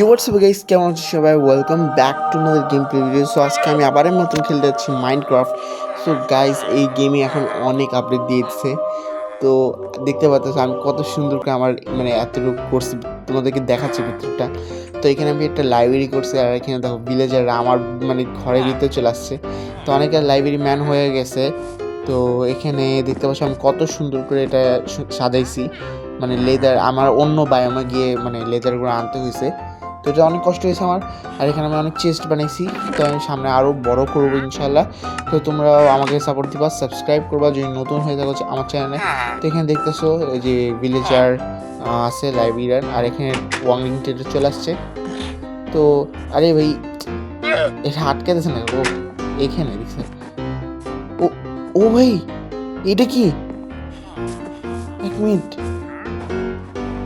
WhatsApp guys, কেমন আছো সবাই? Welcome back to another game play video. So আজকে আমি আবারের মতন খেলতে যাচ্ছি মাইনক্রাফট। সো গাইস, এই গেমে এখন অনেক আপডেট দিয়েছে। তো দেখতে পাচ্ছ আমি কত সুন্দর করে আমার এতটুকু করছি, তোমাদেরকে দেখাচ্ছি ভিতরটা। তো এখানে আমি একটা লাইব্রেরি করছি, আর এখানে দেখো ভিলেজাররা আমার ঘরের ভিতরে চলে আসছে। তো অনেকে লাইব্রেরি ম্যান হয়ে গেছে। তো এখানে দেখতে পাচ্ছ আমি কত সুন্দর করে এটা সাজাইছি। লেদার আমার অন্য বায়োমে গিয়ে লেদারগুলো আনতে হয়েছে। তো এটা অনেক কষ্ট হয়েছে আমার। আর এখানে আমি অনেক চেস্ট বানাইছি। তো আমি সামনে আরও বড় করবো ইনশাল্লাহ। তো তোমরাও আমাকে সাপোর্ট দিবা, সাবস্ক্রাইব করবা যদি নতুন হয়ে থাকো আমার চ্যানেলে। তো এখানে দেখতেছো এই যে ভিলেজার আছে, লাইব্রেরিয়ান, আর এখানে ওয়ার্নিং টেটে চলে আসছে। তো আরে ভাই, এটা আটকে দিয়েছে না ও? এখানে দেখছে ও। ও ভাই, এটা কি? এক মিনিট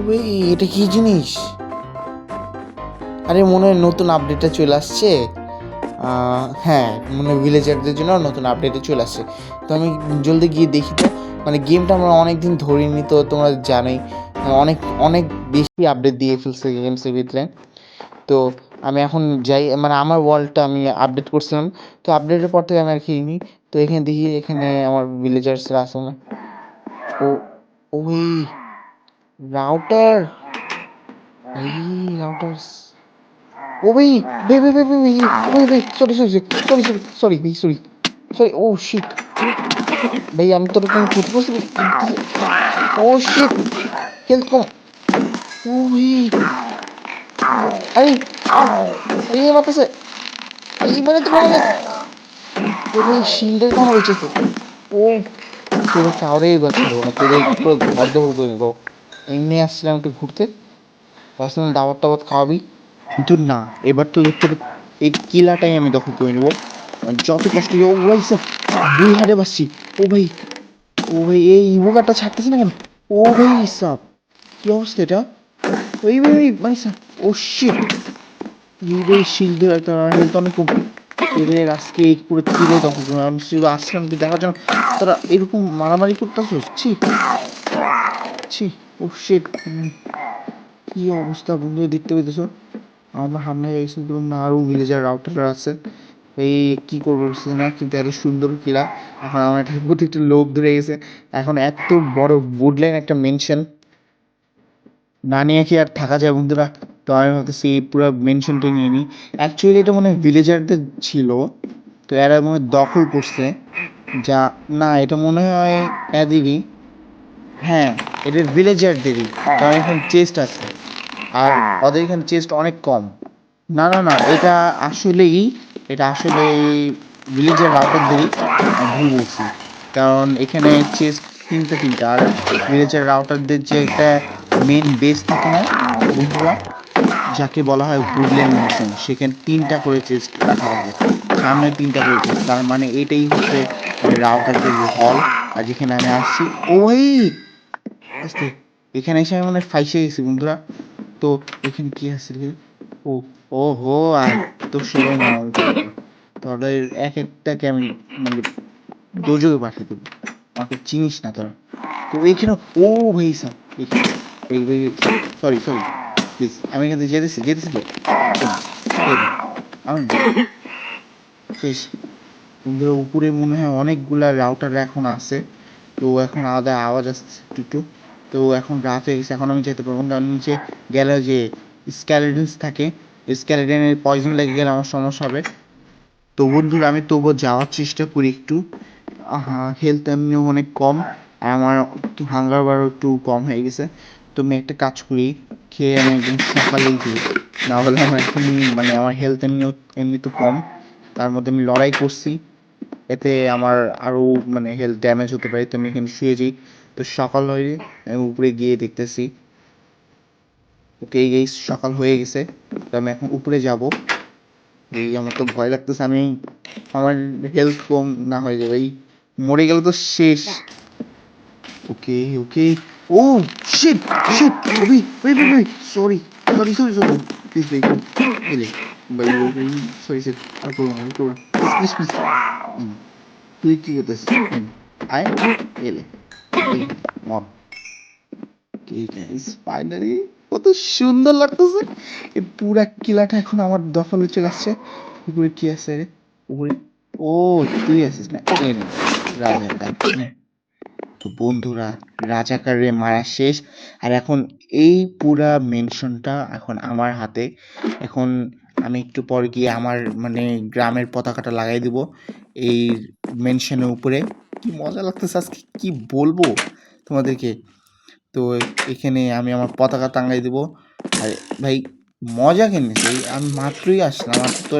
ভাই, এটা কি জিনিস? আরে মনে হয় নতুন আপডেটটা চলে আসছে। হ্যাঁ, ভিলেজারদের জন্য নতুন আপডেটে চলে আসছে। তো আমি জলদি গিয়ে দেখি। তো গেমটা আমরা অনেক দিন ধরিনি, তো তোমরা জানোই অনেক অনেক বেশি আপডেট দিয়ে ফেলছে গেমসের ভিতরে। তো আমি এখন যাই, আমার ওয়ার্ল্ডটা আমি আপডেট করছিলাম। তো আপডেটের পর থেকে আমি আর খেলিনি। তো এখানে দেখি, এখানে আমার ভিলেজার্সরা আছে না। ও ওই রাউটার, এই রাউটার। ও ভাই, ভাই ভাই ভাই ভাই ভাই ভাই ভাই, sorry sorry sorry sorry sorry ভাই, সরি সরি। ও শিট ভাই, আমি তোর কোনো ক্ষতি করছি? ও শিট, হেলথ কম। ও ভাই, আরে এই আমার কাছে এই তো মানে ও ভাই, শিল্ডের কোনো হয়েছে তো। ও তোদের কাউরে এবার ছাড়বো না, তোদের পুরো ঘর দখল করে নেবো। এমনি আসছিলাম একটু ঘুরতে, পার্সোনাল দাওয়াত টাওয়াত খাওয়াবি কিন্তু না। এবার তো তোর এই কিলাটাই আমি দখল করে নেবো, যত কষ্ট। ও ভাই স্যার, 2 হাতে বাসছি। ও ভাই, ও ভাই, এই ইভোকারটা ছাড়তেছে না কেন? ও ভাই সাপ, কি অবস্থা এটা? ওই ভাই ভাই ভাই স্যার, ও শিট। ইউ ভাই, শিল্ডের একটা হেলথ অনেক কম। তোদের আজকে এই পুরো কিলে দখল করবো। আমি শুধু আসলাম তুই দেখার জন্য, তোরা এরকম মারামারি করতেছিস? ছি ছি, ও শিট। কি অবস্থা বন্ধু, দেখতে পেতেছো আমরা হামলা হয়ে গেছি। না, আরও ভিলেজার রাউটার আছে। এই কি করবো বুঝছি না, কিন্তু এত সুন্দর কিলা। এখন আমার এটার প্রতি একটু লোভ ধরে গেছে। এখন এত বড় উডল্যান্ড একটা মেনশন না নিয়ে কি আর থাকা যায় বন্ধুরা? তো আমি ভাবতেছি এই পুরো মেনশনটা নিয়ে নিই। অ্যাকচুয়ালি এটা মনে হয় ভিলেজারদের ছিল, তো এরা মনে হয় দখল করছে। যা, না এটা মনে হয় এদেরই। হ্যাঁ, এটা ভিলেজারদেরই, কারণ এখানে চেস্ট আছে। আর ওদের এখানে চেস্ট অনেক কম। না না না, এটা আসলে ভিলেজের রাউটারদেরই। আমি ভুল বলছি, কারণ এখানে চেস্ট তিনটা। আর ভিলেজের রাউটারদের যে একটা মেন বেস থাকে না বন্ধুরা, যাকে বলা হয় উডল্যান্ড মিশন, সেখানে 3টা করে চেস্ট রাখা থাকে। সামনে 3টা করে চেস্ট, তার মানে এটাই হচ্ছে রাউটারদের হল। আর যেখানে আমি আসছি, ওই আস্তে, এখানে এসে আমি ফাইসে গেছি বন্ধুরা। তো এখানে কি আছে রে? ও, ও হো, আর তো সময় না তোদের এক একটাকে আমি মানে দোজোকে পাঠিয়ে দেবো। আমাকে চিনিস না তোরা। তো এইখানে, ও ভাই সাব, এখানে এই ভাই, সরি সরি প্লিজ, আমি এখান থেকে যেতেছি তো আমি বেশ। বন্ধুরা, উপরে মনে হয় অনেকগুলা রাউটার এখন আছে। তো এখন আলাদা আওয়াজ আসছে একটু একটু। তো এখন রাত হয়ে গেছে, এখন আমি যেতে পারবো না, কারণ নিচে গেলে যে স্ক্যালেটনস থাকে, স্ক্যালেটনের পয়জন লেগে গেলে আমার সমস্যা হবে। তো বন্ধুরা, আমি তবুও যাওয়ার চেষ্টা করি একটু। হেলথ এমনিও অনেক কম, আর আমার একটু হাঙ্গার বারও একটু কম হয়ে গেছে। তো আমি একটা কাজ করি, খেয়ে আমি একদম সকালেই দিই, না হলে আমার এখনই আমার হেলথ এমনি তো কম, তার মধ্যে আমি লড়াই করছি, এতে আমার আরও হেলথ ড্যামেজ হতে পারে। তো আমি এখানে শুয়ে যাই। তো সকাল হয়ে আমি উপরে গিয়ে দেখতেছি, ওকে এই সকাল হয়ে গেছে। তো আমি এখন উপরে যাব। এই আমার তো ভয় লাগতেছে, আমার হেলথ কম না হয়ে যাবে, এই মরে গেলে তো শেষ। ওকে ওকে, ও শিট শিট, ওই ওই ভাই ভাই, sorry sorry sorry sorry, please ভাই, এলে ভাই ভাই ভাই, সরি স্যার, আর করবো না, করবো না, প্লিজ প্লিজ। তুই কি করতেছিস? আয়, এলে এই মম, ফাইনালি কত সুন্দর লাগতেছে। এই পুরা কিলাটা এখন আমার দখলে চলে আসছে। উপরে কি আছে রে? উপরে, ও তুই আছিস না? এই নে, রাজাকার নে। তো বন্ধুরা, রাজাকারে মারা শেষ। আর এখন এই পুরা মেনশনটা এখন আমার হাতে। এখন আমি একটু পর গিয়ে আমার মানে গ্রামের পতাকাটা লাগাই দিব এই মেনশনের উপরে। কি মজা লাগতেছে আজকে, কি বলবো তোমাদেরকে। তো এখানে আমি আমার পতাকা টাঙ্গাই দিব। আর ভাই, মজা কেনেছে, আমি মাত্রই আসলাম, আর তো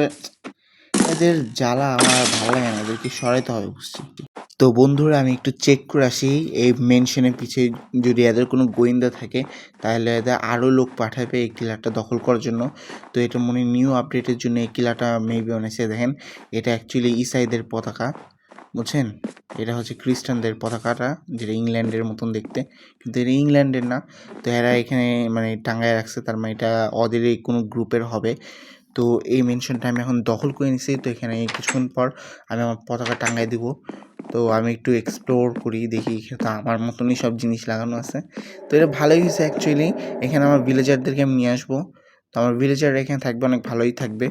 এদের জ্বালা আমার আর ভালো লাগে না, এদেরকে সরাইতে হবে বুঝছি। তো বন্ধুরা, আমি একটু চেক করে আসি এই মেনশনের পিছিয়ে যদি এদের কোনো গোয়েন্দা থাকে তাহলে এদের আরও লোক পাঠাবে এই কিলাটা দখল করার জন্য। তো এটা মনে নিউ আপডেটের জন্য এই কিলাটা মেবি অনেসে দেখেন, এটা অ্যাকচুয়ালি ইসাইদের পতাকা, বুঝছেন? এটা হচ্ছে খ্রিস্টানদের পতাকাটা, যেটা ইংল্যান্ডের মতন দেখতে, কিন্তু এটা ইংল্যান্ডের না। তো এরা এখানে মানে টাঙ্গায় রাখছে, তার মানে এটা ওদেরই কোনো গ্রুপের হবে। তো এই মেনশনটা আমি এখন দখল করে নিছি। তো এখানে কিছুক্ষণ পর আমি আমার পতাকা টাঙ্গাই দিব। তো আমি একটু এক্সপ্লোর করি, দেখি তো আমার মতনই সব জিনিস লাগানো আছে। তো এটা ভালোই হয়েছে অ্যাকচুয়ালি। এখানে আমার ভিলেজারদেরকে আমি নিয়ে আসবো। তো আমার ভিলেজার এখানে থাকবে, অনেক ভালোই থাকবে।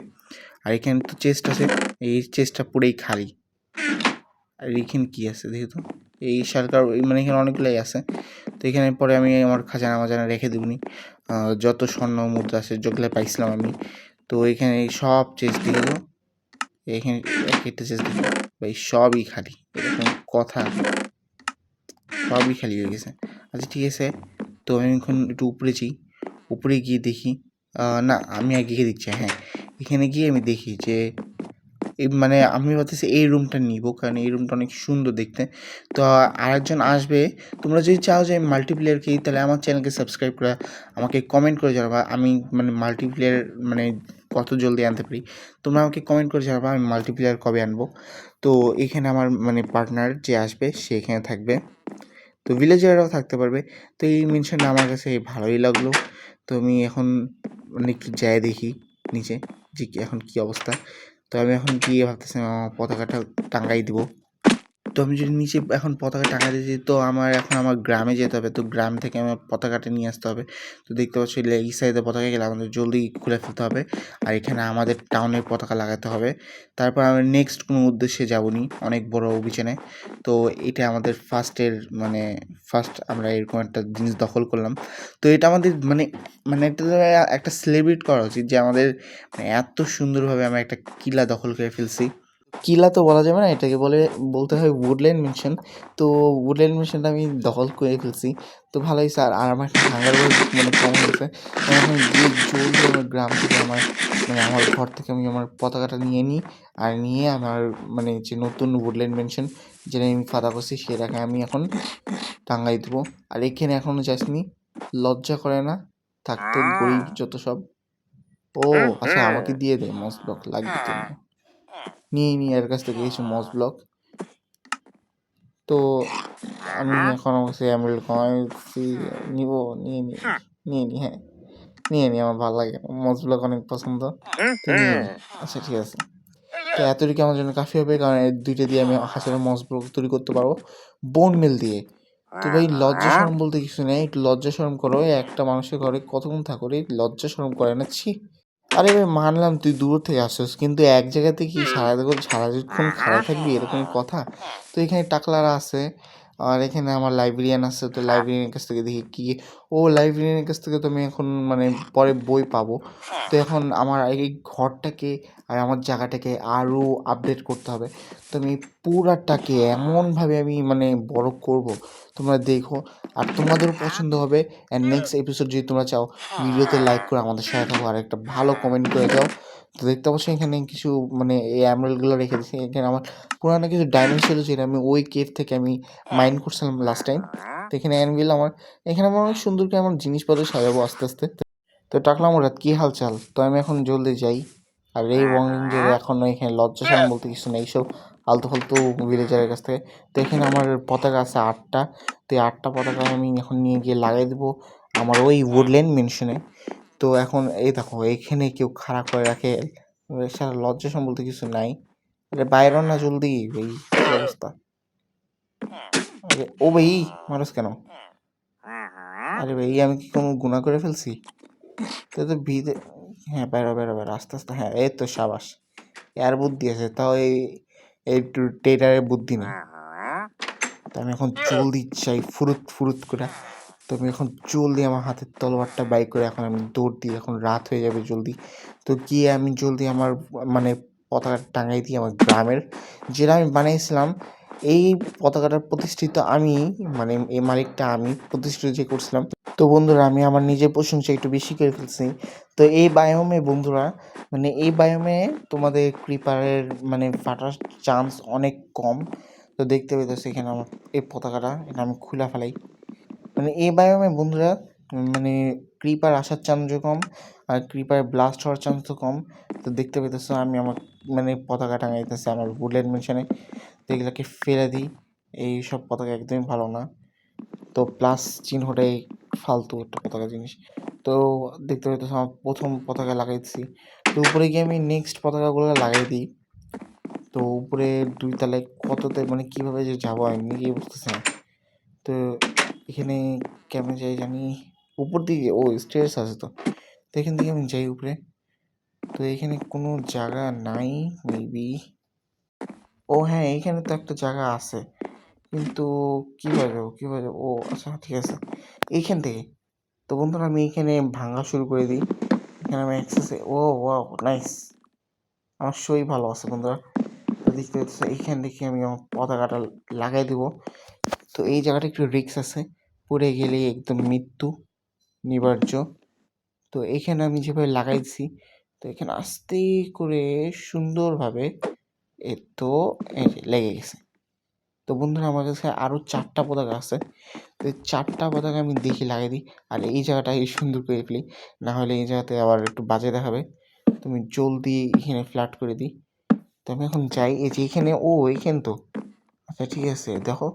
আর এখানে তো চেস্ট আছে, এই চেস্টটা পুরোই খালি। আর এখানে কী আছে দেখি তো, এই সরকার মানে এখানে অনেকগুলোই আছে। তো এখানে পরে আমি আমার খাজানা মাজানা রেখে দেবনি, যত স্বর্ণ মুদ্রা আছে যেগুলো পাইছিলাম আমি। তো এখানে সব চেস্ট দিয়ে দেবো, এখানে একটা চেস্ট দিই ভাই, সবই খালি, এরকম কথা, সবই খালি হয়ে গেছে। আচ্ছা ঠিক আছে, তো আমি এখন একটু উপরে যাই, উপরে গিয়ে দেখি, না আমি আগে গিয়ে দেখছি, হ্যাঁ এখানে গিয়ে আমি দেখি যে এই মানে আমি ভাবতেছি এই রুমটা নিব, কারণ এই রুমটা অনেক সুন্দর দেখতে। তো আরেকজন আসবে, তোমরা যদি চাও যে আমি মাল্টিপ্লেয়ার খেলি তাহলে আমার চ্যানেলকে সাবস্ক্রাইব করে আমাকে কমেন্ট করে জানাবা আমি মানে মাল্টিপ্লেয়ার মানে কত জলদি আনতে পারি। তোমরা আমাকে কমেন্ট করে জানাবা আমি মাল্টিপ্লেয়ার কবে আনবো। তো এখানে আমার মানে পার্টনার যে আসবে সে এখানে থাকবে, তো ভিলেজাররাও থাকতে পারবে। তো এই মেনশনটা আমার কাছে ভালোই লাগলো। তো আমি এখন মানে একটু যাই দেখি নিচে যে এখন কী অবস্থা। তো আমি এখন গিয়ে ভাবতেছিলাম আমার পতাকাটা টাঙ্গাই দিব। তো আমি যদি নিচে এখন পতাকা টাঙাতে দিই তো আমার এখন আমার গ্রামে যেতে হবে, তো গ্রাম থেকে আমার পতাকাটা নিয়ে আসতে হবে। তো দেখতে পাচ্ছি এই সাইডে পতাকা গেলে আমাদের জলদি খুলে ফেলতে হবে, আর এখানে আমাদের টাউনের পতাকা লাগাতে হবে। তারপর আমি নেক্সট কোনো উদ্দেশ্যে যাবনি, অনেক বড় অভিযানে। তো এটা আমাদের ফার্স্টের মানে ফার্স্ট আমরা এরকম একটা জিনিস দখল করলাম। তো এটা আমাদের মানে মানে এটা একটা সেলিব্রেট করা উচিত যে আমাদের মানে এত সুন্দরভাবে আমরা একটা কিলা দখল করে ফেলছি। কিলা তো বলা যাবে না, এটাকে বলতে হয় উডল্যান্ড মেনশন। তো উডল্যান্ড মেনশনটা আমি দখল করে ফেলছি। তো ভালো হয়েছে, আর আমার একটা হাঙ্গার মানে কমন হয়েছে। আমি এখন গিয়ে জলদি আমার গ্রাম থেকে আমার ঘর থেকে আমি আমার পতাকাটা নিয়ে নিই, আর নিয়ে আমার মানে যে নতুন উডল্যান্ড মেনশন যেটা আমি ফাঁদা করছি সেটাকে আমি এখন টাঙ্গাই দেবো। আর এখানে এখনও যাসনি, লজ্জা করে না থাকতে, গরিব যত সব। ও আচ্ছা, আমাকে দিয়ে দে, মস্ত ব্লক লাগবে তো, নিয়ে নিই এর কাছ থেকে কিছু মস ব্লক। তো আমি এখন অবশ্যই এমরাল্ড কয়েন্সি নিব, নিয়ে নিই, নিয়ে নিই, হ্যাঁ নিয়ে নিই, আমার ভালো লাগে মস ব্লক, অনেক পছন্দ, তো নিয়ে নিই। আচ্ছা ঠিক আছে, তো এতটুকু আমার জন্য কাফি হবে, কারণ এই দুইটা দিয়ে আমি হাজারের মস ব্লক তৈরি করতে পারবো বোন মিল দিয়ে। তো ভাই লজ্জা শরম বলতে কিছু নেই, একটু লজ্জা শরম করো, একটা মানুষের ঘরে কতক্ষণ থাকো রে, লজ্জা শরম করে না, ছি। আরে ভাই মানলাম তুই দূর থেকে আসছিস, কিন্তু এক জায়গাতে কি সারাক্ষণ খাড়াই থাকবি, এরকম কথা? তো এখানে টাকলারা আছে, আর এখানে আমার লাইব্রেরিয়ান আছে। তো লাইব্রেরিয়ানের কাছ থেকে দেখি কি, ও লাইব্রেরিয়ানের কাছ থেকে তো আমি এখন মানে পরে বই পাবো। তো এখন আমার এই ঘরটাকে আর আমার জায়গাটাকে আরও আপডেট করতে হবে। তো আমি পুরাটাকে এমনভাবে আমি মানে বড় করব, তোমরা দেখো, আর তোমাদেরও পছন্দ হবে। অ্যান্ড নেক্সট এপিসোড যদি তোমরা চাও, ভিডিওতে লাইক করে আমাদের সাথে থাকো, আর একটা ভালো কমেন্ট করে যাও। তো দেখতে পাচ্ছি এখানে কিছু মানে এই অ্যামারেলগুলো রেখে দিচ্ছি। এখানে আমার পুরানো কিছু ডায়মন্ড ছিল যেটা আমি ওই কেভ থেকে আমি মাইন করছিলাম লাস্ট টাইম। তো এখানে অ্যানভিল আমার, এখানে আমার অনেক সুন্দর করে আমার জিনিসপত্র সাজাবো আস্তে আস্তে। তো টাকলা মুরাদ, কী হাল চাল? তো আমি এখন জলদি যাই। আর এই ওয়ার্নিংয়ের এখনও এখানে লজ্জা শরম বলতে কিছু নেই, এইসব আলতু ফালতু ভিলেজারের কাছ থেকে। তো এখানে আমার পতাকা আছে 8টা। তো এই 8টা পতাকা আমি এখন নিয়ে গিয়ে লাগাই দেবো আমার ওই উডল্যান্ড মেনশনে। তো এখন এই দেখো এখানে কেউ খাড়া করে রাখে, সারা লজ্জা শরম বলতে কিছু নাই। আরে বাইরন না জলদি ভাই, কী অবস্থা? আরে ও ভাই, মানুষ কেন? আরে ভাই আমি কি কোনো গুনাহ করে ফেলছি? তো ভিতরে হ্যাঁ বেরো বেরো বেরো আস্তে আস্তে, হ্যাঁ এই তো সাবাস, এর বুদ্ধি আছে, তাও এই টেটারের বুদ্ধি নেই। তো আমি এখন জলদি চাই ফুরুত ফুরুত করে, তো আমি এখন জলদি আমার হাতের তলোয়ারটা বাই করে এখন আমি দৌড় দিই, এখন রাত হয়ে যাবে জলদি। তো গিয়ে আমি জলদি আমার মানে পতাকা টাঙাই দিই আমার গ্রামের, যেটা আমি বানিয়েছিলাম। এই পতাকাটার প্রতিষ্ঠিত আমি, মানে এই মালিকটা আমি প্রতিষ্ঠিত যে করছিলাম। তো বন্ধুরা আমি আমার নিজের প্রশংসা একটু বেশি করে ফেলছি। তো এই বায়োমে বন্ধুরা, মানে এই বায়োমে তোমাদের ক্রিপারের মানে ফাটার চান্স অনেক কম। তো দেখতে পেতেছি এখানে আমার এই পতাকাটা, এটা আমি খুলে ফেলাই। মানে এই বায়োমে বন্ধুরা মানে ক্রিপার আসার চান্সও কম, আর ক্রিপার ব্লাস্ট হওয়ার চান্সও কম। তো দেখতে পেতেছো আমি আমার মানে পতাকা টাঙাইতেছি আমার বুলেট মেশিনে, তো এগুলোকে ফেলে দিই। এই সব পতাকা একদমই ভালো না। তো প্লাস চিহ্নটাই ফালতু একটা পতাকা জিনিস। তো দেখতে পেতেছো আমার প্রথম পতাকা লাগাইছি। তো উপরে গিয়ে আমি নেক্সট পতাকাগুলো লাগাই দিই। তো উপরে 2 তলায় কততে মানে কীভাবে যে যাবো আমি নিজেই বুঝতেছি না। তো এখানে কেমন যাই জানি, উপর দিকে ও স্টেয়ার্স আছে। তো এখান থেকে আমি যাই উপরে। তো এখানে কোনো জায়গা নাই মেবি। ও হ্যাঁ এইখানে তো একটা জায়গা আছে, কিন্তু কীভাবে যাবো কীভাবে যাবো? ও আচ্ছা ঠিক আছে, এইখান থেকে। তো বন্ধুরা আমি এইখানে ভাঙা শুরু করে দিই। এখানে আমি অ্যাক্সেসে ও ওয়াও নাইস, আমার শোই ভালো আছে বন্ধুরা। তো দেখতে পাচ্ছি এইখান থেকে আমি আমার পতাকাটা লাগাই দেবো। তো এই জায়গাটা একটু রিস্ক আছে, পড়ে গেলেই একদম মৃত্যু নিবার্য। তো এখানে আমি যেভাবে লাগাই দিছি, তো এখানে আস্তে করে সুন্দরভাবে এ তো এই যে লেগে গেছে। তো বন্ধুরা আমার কাছে আরও 4টা পতাকা আছে। তো এই 4টা পতাকা আমি দেখি লাগাই দিই, আর এই জায়গাটাই সুন্দর করে ফেলি, না হলে এই জায়গাতে আবার একটু বাজে দেখাবে। তুমি জলদি এখানে ফ্ল্যাট করে দিই। তো আমি এখন যাই, এই যে এখানে ও এইখানে তো আচ্ছা ঠিক আছে দেখো।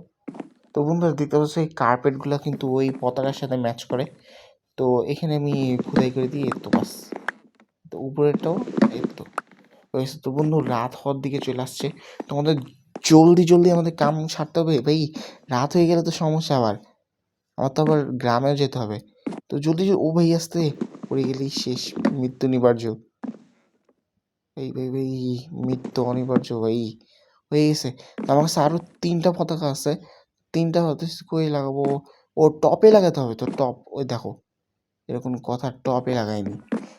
তো বন্ধুরা দেখতে পাচ্ছ এই কার্পেটগুলো কিন্তু ওই পতাকার সাথে ম্যাচ করে। তো এখানে আমি খোদাই করে দিই, এই তো বাস। তো উপরেরটাও এই তো হয়েছে। তো বন্ধু রাত হওয়ার দিকে চলে আসছে, তো আমাদের জলদি জলদি আমাদের কাম সারতে হবে ভাই, রাত হয়ে গেলে তো সমস্যা আবার, আমার তো আবার গ্রামেও যেতে হবে। তো জলদি ও ভাই আসতে, পড়ে গেলেই শেষ, মৃত্যু নিবার্য। এই ভাই ভাই মৃত্যু অনিবার্য ভাই হয়ে গেছে। তো আমার কাছে আরও 3টা পতাকা আছে, 3টা হতে কই লাগাবো? ও টপে লাগাতে হবে, তো টপ ওই দেখো এরকম কথা, টপে লাগাইনি।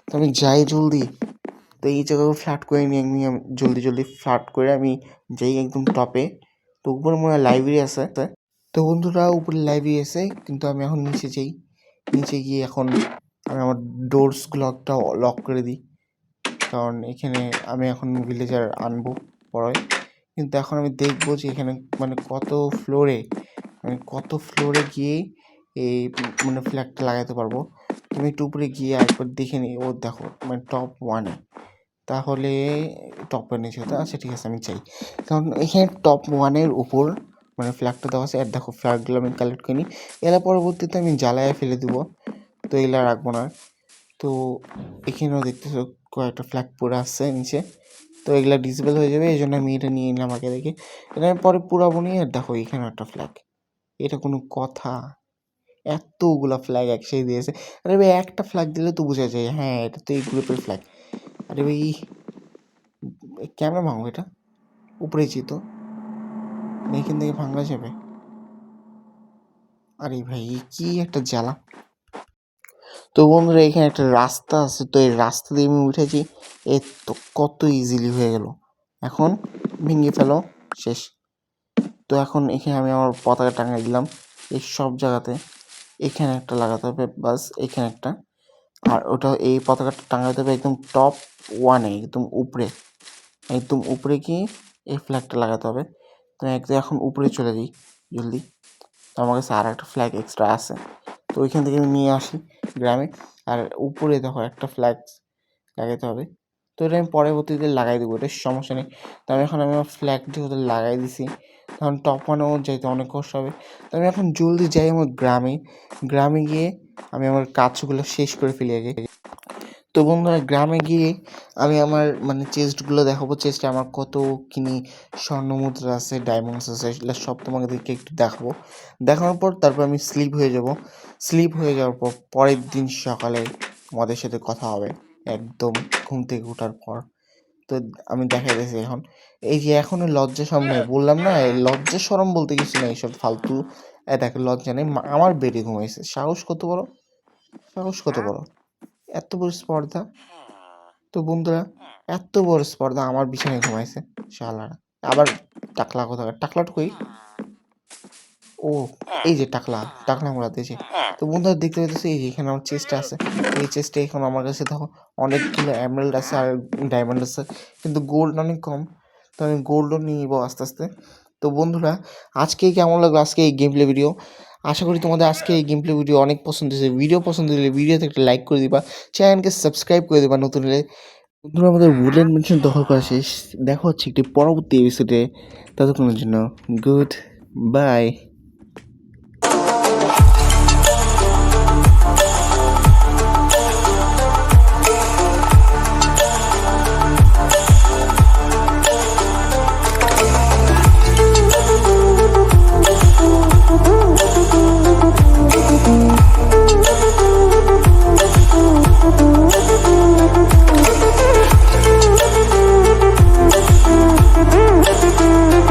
তো আমি যাই জলদি, তো এই জায়গাগুলো ফ্ল্যাট করে নিই আমি জলদি জলদি ফ্ল্যাট করে আমি যাই একদম টপে। তো উপরে মনে হয় লাইব্রেরি আছে। তো বন্ধুরা উপরে লাইব্রেরি আছে, কিন্তু আমি এখন নিচে যাই। নিচে গিয়ে এখন আমি আমার ডোরস লকটা লক করে দিই, কারণ এখানে আমি এখন ভিলেজার আনবো পরে। কিন্তু এখন আমি দেখবো যে এখানে মানে কত ফ্লোরে গিয়ে এই মানে ফ্ল্যাগটা লাগাতে পারবো। তুমি একটু উপরে গিয়ে একবার দেখে নিই, ও দেখো মানে টপ 1-এ, তাহলে টপ 1-এ যেহেতু আচ্ছা ঠিক আছে আমি চাই, কারণ এখানে টপ 1-এর উপর মানে ফ্ল্যাগটা দেওয়া আছে। আর দেখো ফ্ল্যাগগুলো আমি কালেক্ট করে নিই, এলা পরবর্তীতে আমি জ্বালায় ফেলে দেবো, তো এগুলো রাখবো না। তো এখানেও দেখতেছো কয়েকটা ফ্ল্যাগ পড়ে আসছে নিচে, তো এগুলা ডিসেবল হয়ে যাবে, এই জন্য আমি এটা নিয়ে নিলাম আগে থেকে। এটা আমি পরে পুরাবো নিয়ে। দেখো এখানে একটা ফ্ল্যাগ, এটা কোনো কথা? এতগুলা ফ্ল্যাগ একসাথে দিয়েছে। আরে ভাই একটা ফ্ল্যাগ দিলে তো বোঝা যায় হ্যাঁ এটা তো এই গ্রুপের ফ্ল্যাগ। আরে ভাই কেমন ভাঙবো এটা? উপরে যেত না, এখান থেকে ভাঙা যাবে? আরে ভাই কি একটা জ্বালা। তো বন্ধুরা এখানে একটা রাস্তা আছে, তো এই রাস্তা দিয়ে আমি উঠেছি, এ তো কত ইজিলি হয়ে গেল। এখন ভেঙে ফেলো, শেষ। তো এখন এখানে আমি আমার পতাকা টাঙিয়ে দিলাম এই সব জায়গাতে। এখানে একটা লাগাতে হবে, বাস এখানে একটা। আর ওটা এই পতাকাটা টাঙাতে হবে একদম টপ 1-এ, একদম উপরে, একদম উপরে গিয়ে এই ফ্ল্যাগটা লাগাতে হবে। তো এখন উপরে চলে যাই জলদি। তো আমার কাছে আর একটা ফ্ল্যাগ এক্সট্রা আছে, তো ওইখান থেকে আমি নিয়ে আসি গ্রামে। আর উপরে দেখো একটা ফ্ল্যাগ লাগাতে হবে, তো এটা আমি পরবর্তীতে লাগাই দেবো, এটা সমস্যা নেই। তো এখন আমি আমার ফ্ল্যাগ যেহেতু লাগাই দিছি, তখন টপ 1-এও যাইতে অনেক কষ্ট হবে। তো আমি এখন জলদি যাই আমার গ্রামে গিয়ে আমি আমার কাজগুলো শেষ করে ফেলি আগে। তো বন্ধুরা গ্রামে গিয়ে আমি আমার মানে চেস্টগুলো দেখাবো, চেস্টে আমার কত কিনি স্বর্ণ মুদ্রা আছে, ডায়মন্ডস আছে, এগুলো সব তোমাদেরকে একটু দেখাবো। দেখানোর পর তারপর আমি স্লিপ হয়ে যাব। স্লিপ হয়ে যাওয়ার পর পরের দিন সকালে তোমাদের সাথে কথা হবে একদম ঘুম থেকে ওঠার পর। তো আমি দেখাই দিয়েছি এখন, এই যে এখনো লজ্জা সরম নেই, বললাম না এই লজ্জা সরম বলতে কিছু নেই, সব ফালতু। দেখো লজ্জা নেই, আমার বেডে ঘুমাইছে, সাহস কত বড়, সাহস কত বড়, এত বড় স্পর্ধা। তো বন্ধুরা এত বড় স্পর্ধা আমার বিছানায় ঘুমাইছে শালারা। আবার টাকলা কোথাকার, টাকলাটা কই? ও এই যে টাকলা, টাকলা মোড়াতেছে। তো বন্ধুরা দেখতে পেতেছে এই যে এখানে আমার চেস্টটা আছে, এই চেস্টে এখন আমার কাছে দেখো অনেকগুলো এমারেল্ড আছে আর ডায়মন্ড আছে, কিন্তু গোল্ড অনেক কম। তো আমি গোল্ডও নিয়ে নিবো আস্তে আস্তে। তো বন্ধুরা আজকে কেমন লাগলো আজকে এই গেম প্লে ভিডিও? আশা করি তোমাদের আজকে এই গেম প্লে ভিডিও অনেক পছন্দ হয়েছে। ভিডিও পছন্দ হলে ভিডিওতে একটা লাইক করে দিবা, চ্যানেলকে সাবস্ক্রাইব করে দিবা নতুন হলে। বন্ধুরা আমাদের উডল্যান্ড মেনশন দখল করা শেষ, দেখা হচ্ছে একটি পরবর্তী এপিসোডে। ততক্ষণের জন্য গুড বাই।